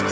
My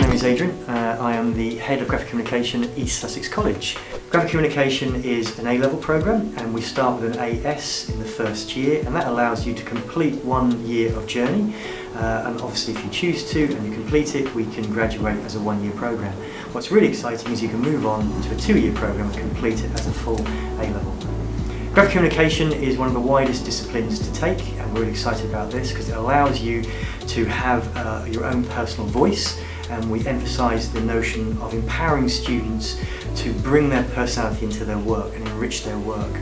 name is Adrian. I am the Head of Graphic Communication at East Sussex College. Graphic Communication is an A-level programme, and we start with an AS in the first year, and that allows you to complete 1 year of journey. And obviously if you choose to and you complete it, we can graduate as a 1-year programme. What's really exciting is you can move on to a 2-year programme and complete it as a full A-level. Graphic communication is one of the widest disciplines to take, and we're really excited about this because it allows you to have your own personal voice, and we emphasise the notion of empowering students to bring their personality into their work and enrich their work.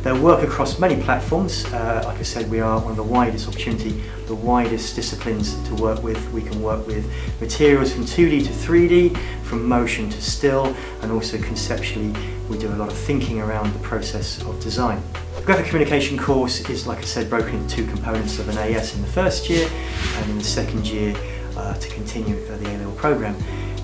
They work across many platforms. Like I said, we are one of the widest the widest disciplines to work with. We can work with materials from 2D to 3D, from motion to still, and also conceptually we do a lot of thinking around the process of design. The graphic communication course is, like I said, broken into 2 components of an AS in the first year and in the second year to continue the A-level programme.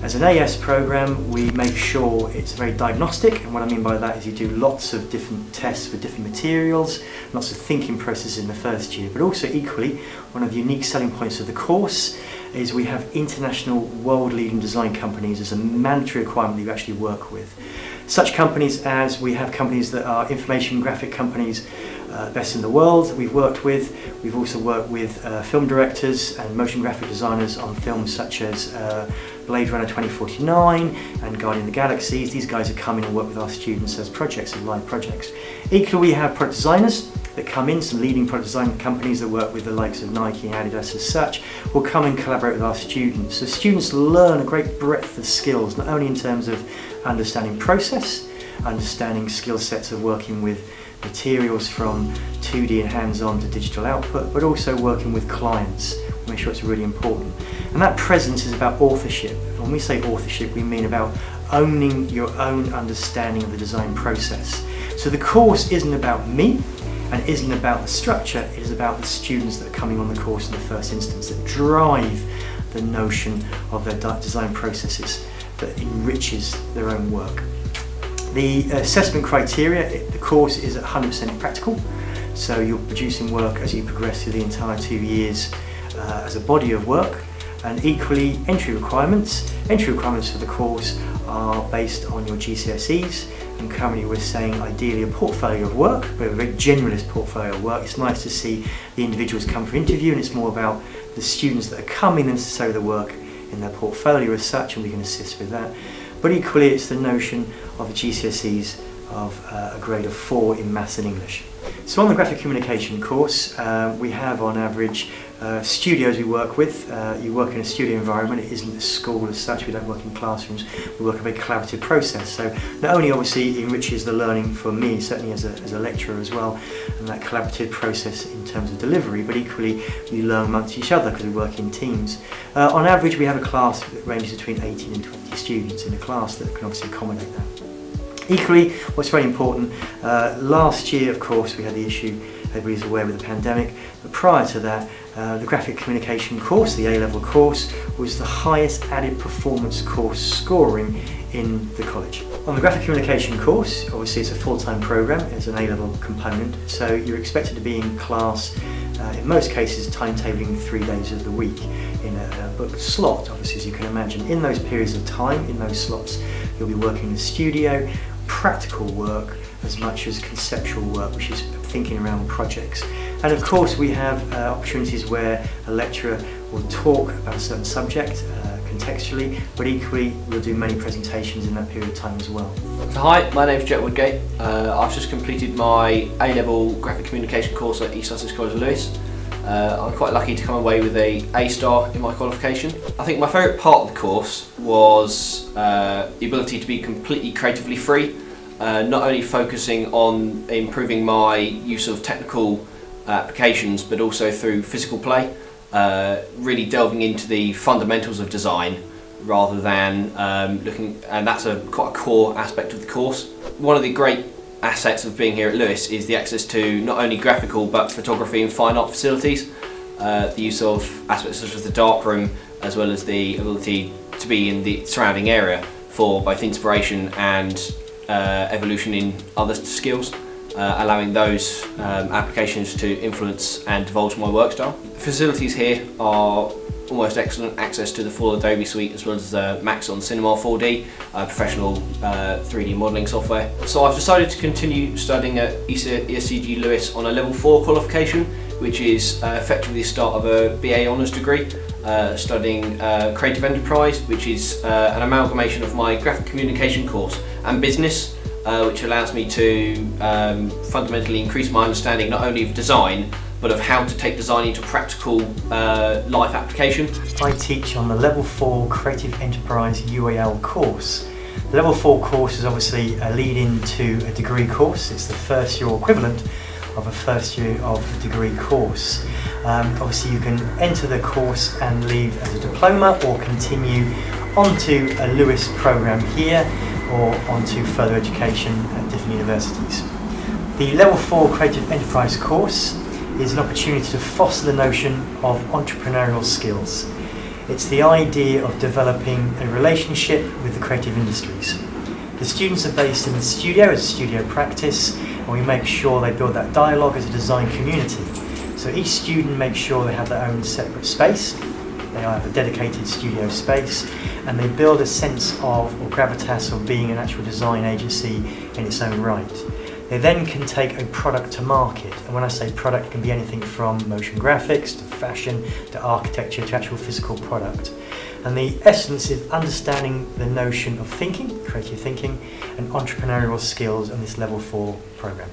As an AS programme, we make sure it's very diagnostic, and what I mean by that is you do lots of different tests with different materials, lots of thinking processes in the first year, but also equally, one of the unique selling points of the course is we have international world-leading design companies as a mandatory requirement that you actually work with. Such companies as we have companies that are information graphic companies best in the world we've worked with. We've also worked with film directors and motion graphic designers on films such as Blade Runner 2049 and Guardian of the Galaxies. These guys are coming and work with our students as projects, as live projects. Equally, we have product designers that come in, some leading product design companies that work with the likes of Nike and Adidas as such, will come and collaborate with our students. So students learn a great breadth of skills, not only in terms of understanding process, understanding skill sets of working with materials from 2D and hands-on to digital output, but also working with clients. Make sure it's really important. And that presence is about authorship. When we say authorship, we mean about owning your own understanding of the design process. So the course isn't about me, and isn't about the structure, it is about the students that are coming on the course in the first instance, that drive the notion of their design processes, that enriches their own work. The assessment criteria, the course is 100% practical, so you're producing work as you progress through the entire 2 years as a body of work. And equally, entry requirements for the course are based on your GCSEs, and currently we're saying ideally a portfolio of work, but a very generalist portfolio of work. It's nice to see the individuals come for interview, and it's more about the students that are coming than necessarily the work in their portfolio as such, and we can assist with that. But equally, it's the notion of the GCSEs of a grade of 4 in Maths and English. So on the graphic communication course, we have on average studios we work with. You work in a studio environment, it isn't a school as such, we don't work in classrooms, we work a very collaborative process. So not only obviously it enriches the learning for me, certainly as a lecturer as well, and that collaborative process in terms of delivery, but equally we learn amongst each other because we work in teams. On average we have a class that ranges between 18 and 20 students in a class that can obviously accommodate that. Equally, what's very important, last year of course we had the issue, everybody's aware, with the pandemic, but prior to that the graphic communication course, the A-level course, was the highest added performance course scoring in the college. On the graphic communication course, obviously it's a full-time programme, it's an A-level component, so you're expected to be in class in most cases timetabling 3 days of the week in a booked slot, obviously, as you can imagine. In those periods of time, in those slots, you'll be working in the studio, practical work as much as conceptual work, which is thinking around projects. And of course we have opportunities where a lecturer will talk about a certain subject contextually, but equally we'll do many presentations in that period of time as well. So hi, my name's Jet Woodgate. I've just completed my A-level graphic communication course at East Sussex College of Lewes. I'm quite lucky to come away with a A-star in my qualification. I think my favourite part of the course was the ability to be completely creatively free, not only focusing on improving my use of technical applications, but also through physical play, really delving into the fundamentals of design rather than looking, and that's quite a core aspect of the course. One of the great assets of being here at Lewes is the access to not only graphical but photography and fine art facilities, the use of aspects such as the darkroom, as well as the ability to be in the surrounding area for both inspiration and evolution in other skills, allowing those applications to influence and divulge my work style. The facilities here are almost excellent access to the full Adobe suite, as well as the Maxon Cinema 4D, professional 3D modelling software. So I've decided to continue studying at ESCG Lewes on a level 4 qualification, which is effectively the start of a BA Honours degree, studying Creative Enterprise, which is an amalgamation of my graphic communication course and business, which allows me to fundamentally increase my understanding not only of design, but of how to take design into practical life application. I teach on the Level 4 Creative Enterprise UAL course. The Level 4 course is obviously a lead-in to a degree course. It's the first year equivalent of a first year of a degree course. Obviously you can enter the course and leave as a diploma, or continue onto a Lewes program here, or onto further education at different universities. The Level 4 Creative Enterprise course is an opportunity to foster the notion of entrepreneurial skills. It's the idea of developing a relationship with the creative industries. The students are based in the studio as a studio practice, and we make sure they build that dialogue as a design community. So each student makes sure they have their own separate space, they have a dedicated studio space, and they build a sense of, or gravitas of, being an actual design agency in its own right. They then can take a product to market, and when I say product, it can be anything from motion graphics to fashion to architecture to actual physical product. And the essence is understanding the notion of thinking, creative thinking, and entrepreneurial skills in this Level 4 program.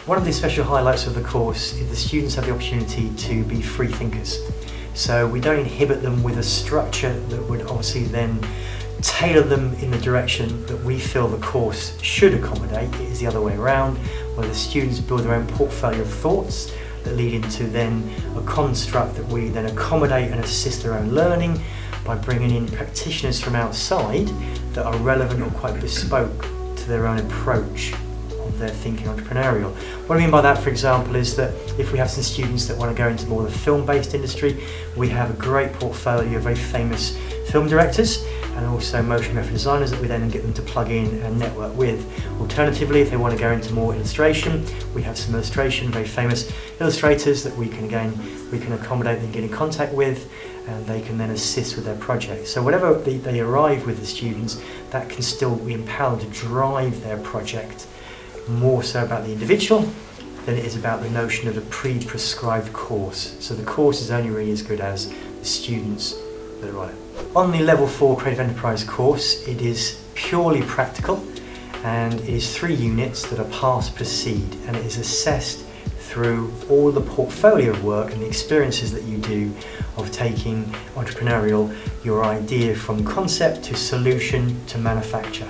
One of the special highlights of the course is the students have the opportunity to be free thinkers. So we don't inhibit them with a structure that would obviously then tailor them in the direction that we feel the course should accommodate. It is the other way around, where the students build their own portfolio of thoughts that lead into then a construct that we then accommodate and assist their own learning by bringing in practitioners from outside that are relevant or quite bespoke to their own approach of their thinking entrepreneurial. What I mean by that, for example, is that if we have some students that want to go into more of the film-based industry, we have a great portfolio of very famous film directors and also motion graphic designers that we then get them to plug in and network with. Alternatively, if they want to go into more illustration, we have some very famous illustrators that we can accommodate and get in contact with, and they can then assist with their project. So whatever they arrive with the students, that can still empower them to drive their project, more so about the individual than it is about the notion of a pre-prescribed course. So the course is only really as good as the students that are on it. On the Level 4 Creative Enterprise course, it is purely practical, and it is 3 units that are pass, proceed, and it is assessed through all the portfolio of work and the experiences that you do of taking entrepreneurial, your idea from concept to solution to manufacture.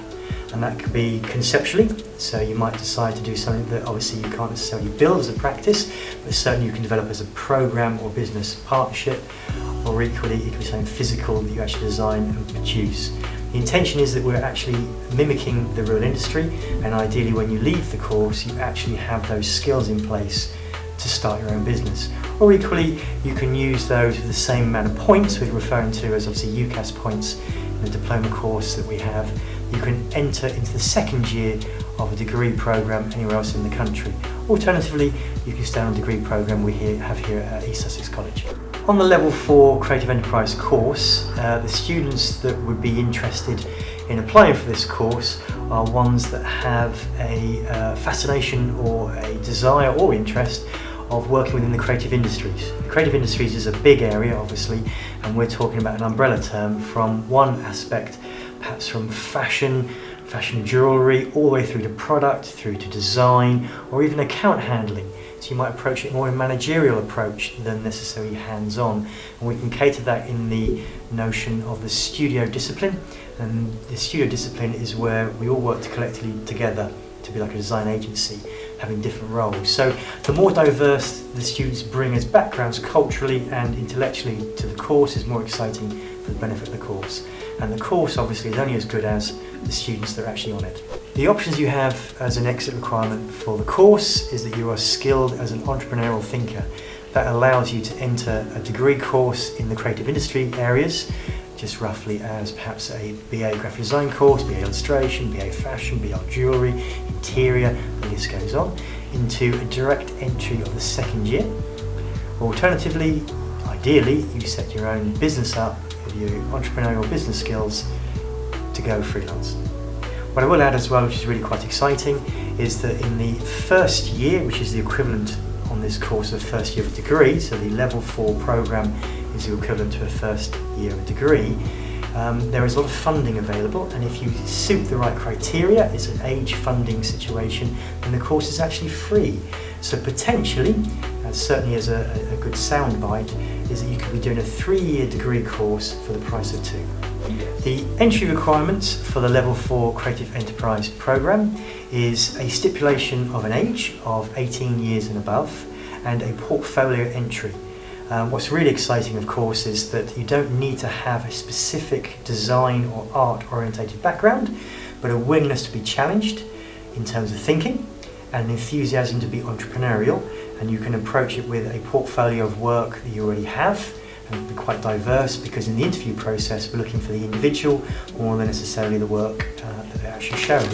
And that could be conceptually, so you might decide to do something that obviously you can't necessarily build as a practice, but certainly you can develop as a program or business partnership, or equally it could be something physical that you actually design and produce. The intention is that we're actually mimicking the real industry, and ideally when you leave the course you actually have those skills in place to start your own business. Or equally you can use those with the same amount of points we're referring to as obviously UCAS points in the diploma course that we have. You can enter into the second year of a degree program anywhere else in the country. Alternatively, you can stay on a degree program we have here at East Sussex College. On the Level 4 Creative Enterprise course, the students that would be interested in applying for this course are ones that have a fascination or a desire or interest of working within the creative industries. The creative industries is a big area, obviously, and we're talking about an umbrella term from one aspect, perhaps from fashion jewellery, all the way through to product, through to design, or even account handling. So you might approach it more in a managerial approach than necessarily hands-on. And we can cater that in the notion of the studio discipline. And the studio discipline is where we all work collectively together to be like a design agency. having different roles. So the more diverse the students bring as backgrounds culturally and intellectually to the course is more exciting for the benefit of the course. And the course obviously is only as good as the students that are actually on it. The options you have as an exit requirement for the course is that you are skilled as an entrepreneurial thinker. That allows you to enter a degree course in the creative industry areas, just roughly as perhaps a BA graphic design course, BA illustration, BA fashion, BA jewellery, interior, the list goes on, into a direct entry of the second year. Alternatively, ideally, you set your own business up with your entrepreneurial business skills to go freelance. What I will add as well, which is really quite exciting, is that in the first year, which is the equivalent on this course of first year of a degree, so the level 4 programme is the equivalent to a first year of a degree, there is a lot of funding available, and if you suit the right criteria, it's an age funding situation, then the course is actually free. So potentially, certainly as a good soundbite, is that you could be doing a 3-year degree course for the price of 2. The entry requirements for the Level 4 Creative Enterprise programme is a stipulation of an age of 18 years and above and a portfolio entry. What's really exciting, of course, is that you don't need to have a specific design or art orientated background, but a willingness to be challenged in terms of thinking and an enthusiasm to be entrepreneurial, and you can approach it with a portfolio of work that you already have and be quite diverse, because in the interview process we're looking for the individual more than necessarily the work that they're actually showing.